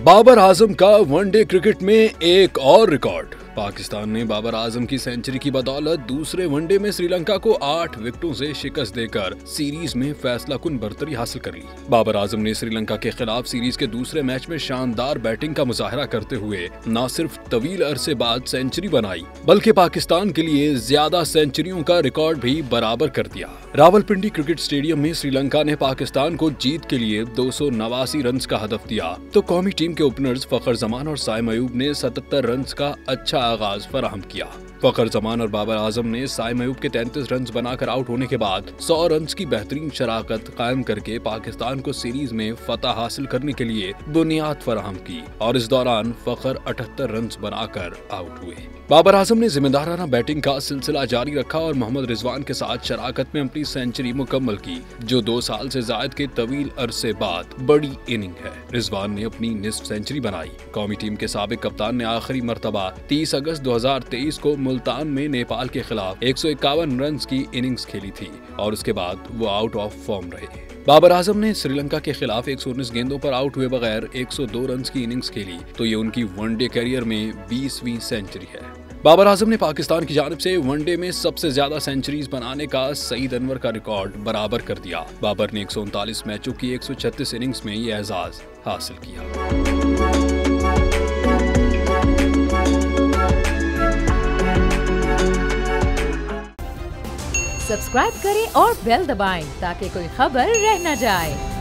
बाबर आजम का one day cricket में एक और रिकॉर्ड। पाकिस्तान ने बाबर आजम की सेंचुरी की बदौलत दूसरे वनडे में श्रीलंका को 8 विकेटों से शिकस्त देकर सीरीज में फैसलाकुन बरतरी हासिल कर ली। बाबर आजम ने श्रीलंका के खिलाफ सीरीज के दूसरे मैच में शानदार बैटिंग का मुजाहरा करते हुए न सिर्फ तवील अरसे बाद सेंचुरी बनाई बल्कि पाकिस्तान के लिए ज्यादा सेंचुरियों का रिकॉर्ड भी बराबर कर दिया। रावलपिंडी क्रिकेट स्टेडियम में श्रीलंका ने पाकिस्तान को जीत के लिए 289 रन का हदफ दिया तो कौमी टीम के ओपनर्स फखर जमान और साइम अयूब ने 77 रन का अच्छा आगाज फराहम किया। फखर जमान और बाबर आजम ने साइम अयूब के 33 रन बनाकर आउट होने के बाद 100 रन की बेहतरीन शराकत कायम करके पाकिस्तान को सीरीज में फतह हासिल करने के लिए बुनियाद फराहम की और इस दौरान फखर 78 रन बनाकर आउट हुए। बाबर आजम ने जिम्मेदाराना बैटिंग का सिलसिला जारी रखा और मोहम्मद रिजवान के साथ शराकत में अपनी सेंचुरी मुकम्मल की, जो 2 साल से जायद के तवील अरसे बाद बड़ी इनिंग है। रिजवान ने अपनी निस्फ सेंचुरी बनाई। कौमी टीम के साबिक कप्तान ने आखिरी मर्तबा 30 अगस्त 2023 को मुल्तान में नेपाल के खिलाफ 151 रन की इनिंग्स खेली थी और उसके बाद वो आउट ऑफ फॉर्म रहे। बाबर आजम ने श्रीलंका के खिलाफ 119 गेंदों पर आउट हुए बगैर 102 रन की इनिंग्स खेली तो ये उनकी वनडे करियर में 20वीं सेंचुरी है। बाबर आजम ने पाकिस्तान की जानिब से वनडे में सबसे ज्यादा सेंचुरीज बनाने का सईद अनवर का रिकॉर्ड बराबर कर दिया। बाबर ने 139 मैचों की 136 इनिंग्स में ये एजाज हासिल किया। सब्सक्राइब करें और बेल दबाएं ताकि कोई खबर रह न जाए।